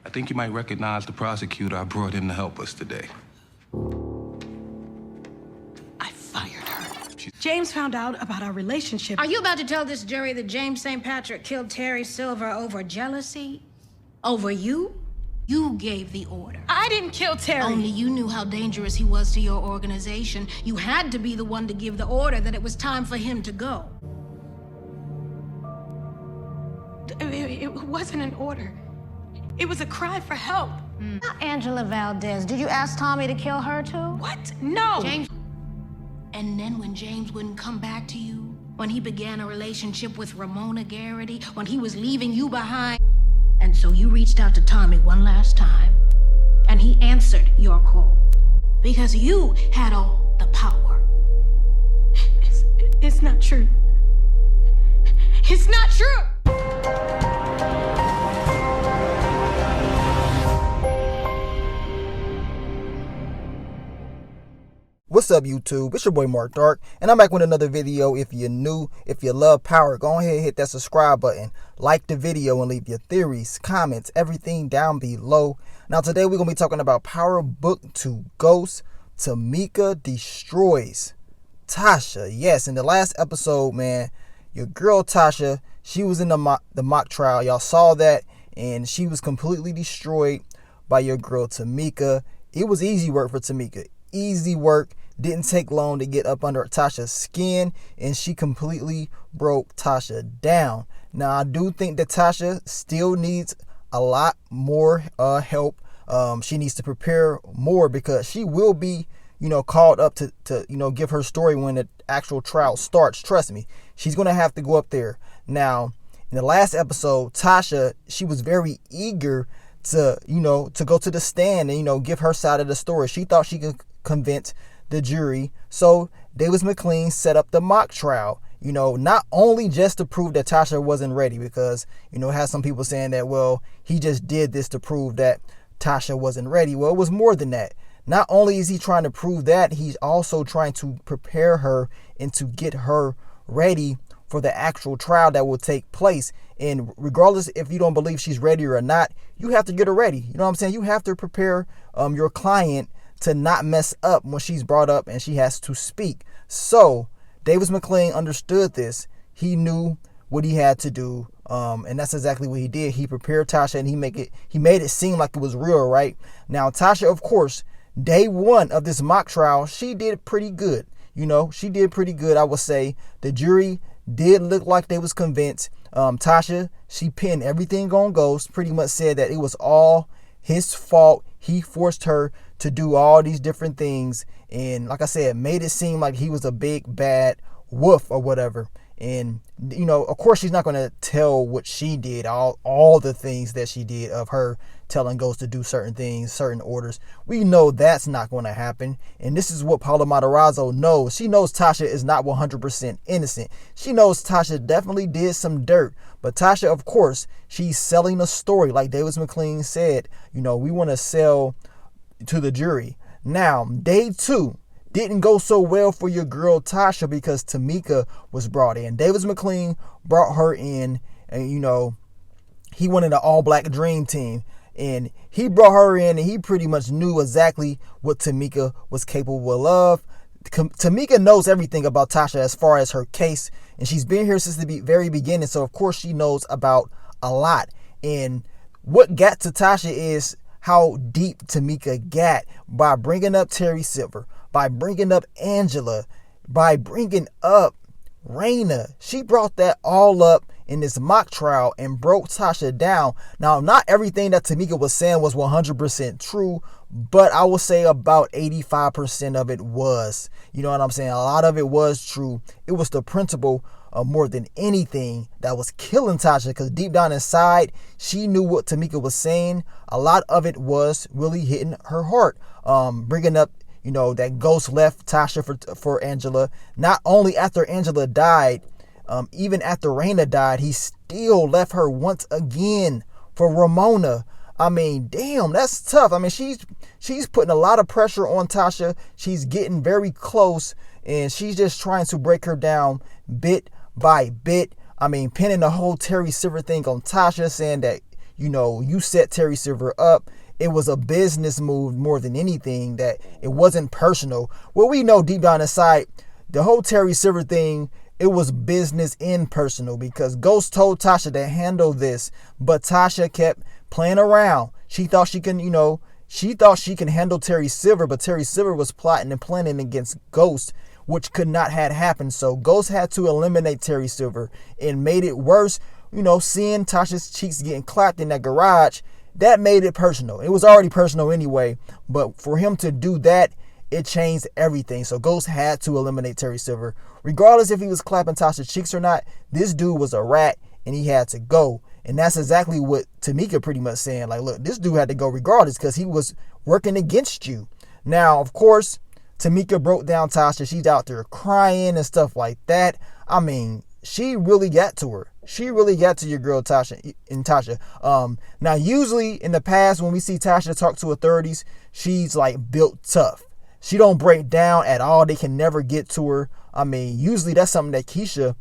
I think you might recognize the prosecutor I brought in to help us today. I fired her. James found out about our relationship. Are you about to tell this jury that James St. Patrick killed Terry Silver over jealousy? Over you? You gave the order. I didn't kill Terry. Only you knew how dangerous he was to your organization. You had to be the one to give the order that it was time for him to go. It wasn't an order. It was a cry for help. Angela Valdez, did you ask Tommy to kill her too? What? No. James. And then when James wouldn't come back to you, when he began a relationship with Ramona Garrity, when he was leaving you behind, and so you reached out to Tommy one last time, and he answered your call because you had all the power. It's not true. It's not true. What's up, YouTube? It's your boy Mark Dark, and I'm back with another video. If you're new, if you love power, go ahead and hit that subscribe button, like the video, and leave your theories, comments, everything down below. Now today we're going to be talking about Power Book 2 Ghost. Tameika destroys Tasha. Yes, in the last episode, man, your girl Tasha, she was in the mock trial. Y'all saw that, and she was completely destroyed by your girl Tameika. It was easy work for Tameika. Easy work. Didn't take long to get up under Tasha's skin, and she completely broke Tasha down. Now, I do think that Tasha still needs a lot more help. She needs to prepare more because she will be, called up to give her story when the actual trial starts. Trust me, she's going to have to go up there. Now, in the last episode, Tasha, she was very eager to go to the stand and, give her side of the story. She thought she could convince the jury. So Davis McLean set up the mock trial, not only just to prove that Tasha wasn't ready, because, it has some people saying that, well, he just did this to prove that Tasha wasn't ready. Well, it was more than that. Not only is he trying to prove that, he's also trying to prepare her and to get her ready for the actual trial that will take place. And regardless if you don't believe she's ready or not, you have to get her ready. You know what I'm saying? You have to prepare your client to not mess up when she's brought up and she has to speak. So Davis McLean understood this. He knew what he had to do, and that's exactly what he did. He prepared Tasha, and he made it seem like it was real, right? Now Tasha, of course, day one of this mock trial, she did pretty good. She did pretty good, I would say. The jury did look like they was convinced. Tasha, she pinned everything on Ghost, pretty much said that it was all his fault. He forced her to do all these different things, and like I said, made it seem like he was a big bad wolf or whatever. And of course, she's not going to tell what she did, all the things that she did, of her telling Ghost to do certain things, certain orders. We know that's not going to happen. And this is what Paula Matarazzo knows. She knows Tasha is not 100% innocent. She knows Tasha definitely did some dirt. But Tasha, of course, she's selling a story. Like Davis McLean said, we want to sell to the jury. Now, day two didn't go so well for your girl Tasha because Tameika was brought in. Davis McLean brought her in, and he wanted an all-black dream team. And he brought her in, and he pretty much knew exactly what Tameika was capable of. Tameika knows everything about Tasha as far as her case, and she's been here since the very beginning, so of course she knows about a lot. And what got to Tasha is how deep Tameika got by bringing up Terry Silver, by bringing up Angela, by bringing up Raina. She brought that all up in this mock trial and broke Tasha down. Now, not everything that Tameika was saying was 100% true, but I will say about 85% of it was. You know what I'm saying? A lot of it was true. It was the principle more than anything that was killing Tasha, because deep down inside, she knew what Tameika was saying. A lot of it was really hitting her heart. Bringing up, that Ghost left Tasha for Angela. Not only after Angela died, even after Raina died, he still left her once again for Ramona. I mean, damn, that's tough. I mean, she's putting a lot of pressure on Tasha. She's getting very close, and she's just trying to break her down bit by bit. I mean, pinning the whole Terry Silver thing on Tasha, saying that, you set Terry Silver up. It was a business move more than anything, that it wasn't personal. Well, we know deep down inside, the whole Terry Silver thing, it was business and personal, because Ghost told Tasha to handle this, but Tasha kept playing around. She thought she can, handle Terry Silver, but Terry Silver was plotting and planning against Ghost, which could not have happened. So Ghost had to eliminate Terry Silver, and made it worse. Seeing Tasha's cheeks getting clapped in that garage, that made it personal. It was already personal anyway, but for him to do that, it changed everything. So Ghost had to eliminate Terry Silver. Regardless if he was clapping Tasha's cheeks or not, this dude was a rat and he had to go. And that's exactly what Tameika pretty much saying. Like, look, this dude had to go regardless because he was working against you. Now, of course, Tameika broke down Tasha. She's out there crying and stuff like that. I mean, she really got to her. She really got to your girl Tasha. Now, usually in the past when we see Tasha talk to authorities, she's like built tough. She don't break down at all. They can never get to her. I mean, usually that's something that Keisha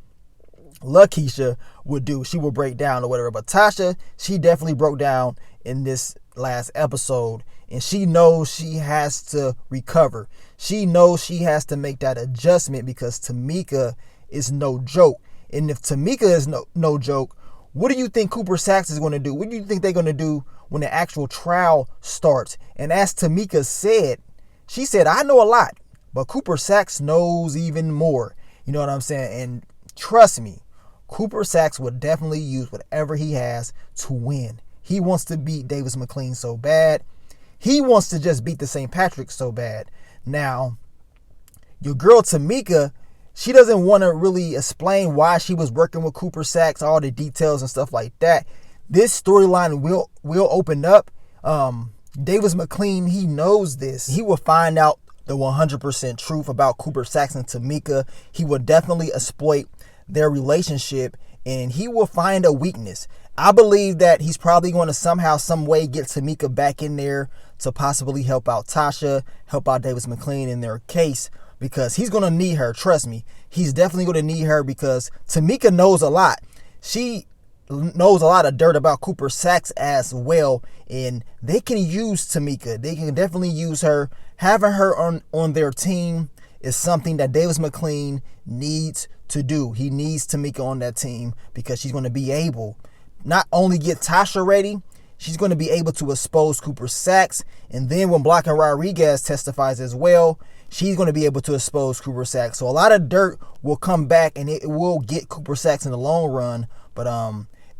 would do. She would break down or whatever. But Tasha, she definitely broke down in this last episode. And she knows she has to recover. She knows she has to make that adjustment because Tameika is no joke. And if Tameika is no joke, what do you think Cooper Saxe is going to do? What do you think they're going to do when the actual trial starts? And as Tameika said, she said, I know a lot, but Cooper Saxe knows even more. You know what I'm saying? And trust me, Cooper Saxe would definitely use whatever he has to win. He wants to beat Davis McLean so bad. He wants to just beat the St. Patrick so bad. Now, your girl Tameika, she doesn't want to really explain why she was working with Cooper Saxe, all the details and stuff like that. This storyline will open up. Davis McLean, he knows this. He will find out the 100% truth about Cooper Saxe and Tameika. He will definitely exploit their relationship, and he will find a weakness. I believe that he's probably going to somehow, some way get Tameika back in there to possibly help out Tasha, help out Davis McLean in their case, because he's going to need her. Trust me. He's definitely going to need her because Tameika knows a lot. She knows a lot of dirt about Cooper Saxe as well, and they can use Tameika. They can definitely use her. Having her on their team is something that Davis McLean needs to do. He needs Tameika on that team because she's going to be able not only get Tasha ready, she's going to be able to expose Cooper Saxe, and then when Block and Rodriguez testifies as well, she's going to be able to expose Cooper Saxe. So a lot of dirt will come back, and it will get Cooper Saxe in the long run, but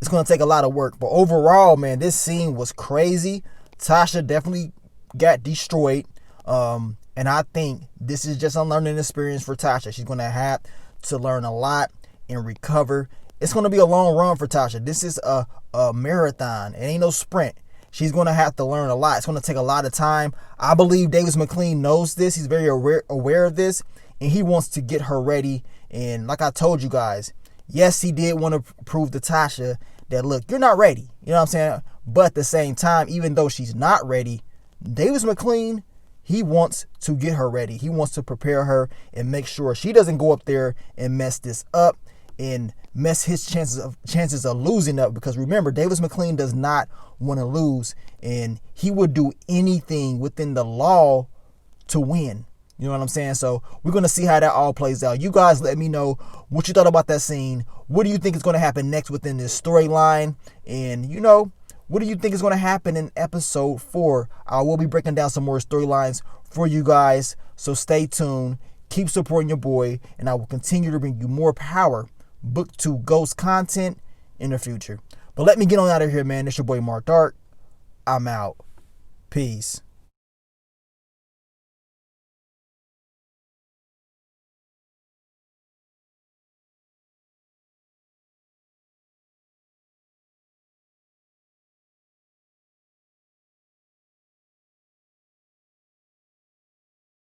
it's going to take a lot of work. But overall, man, this scene was crazy. Tasha definitely got destroyed, and I think this is just a learning experience for Tasha. She's going to have to learn a lot and recover. It's going to be a long run for Tasha. This is a marathon. It ain't no sprint. She's going to have to learn a lot. It's going to take a lot of time. I believe Davis McLean knows this. He's very aware of this, and he wants to get her ready. And like I told you guys, yes, he did want to prove to Tasha that, look, you're not ready. You know what I'm saying? But at the same time, even though she's not ready, Davis McLean, he wants to get her ready. He wants to prepare her and make sure she doesn't go up there and mess this up and mess his chances of losing up. Because remember, Davis McLean does not want to lose, and he would do anything within the law to win. You know what I'm saying? So we're going to see how that all plays out. You guys let me know what you thought about that scene. What do you think is going to happen next within this storyline? And, what do you think is going to happen in episode 4? I will be breaking down some more storylines for you guys. So stay tuned. Keep supporting your boy. And I will continue to bring you more Power Book 2 Ghost content in the future. But let me get on out of here, man. It's your boy Mark Dark. I'm out. Peace.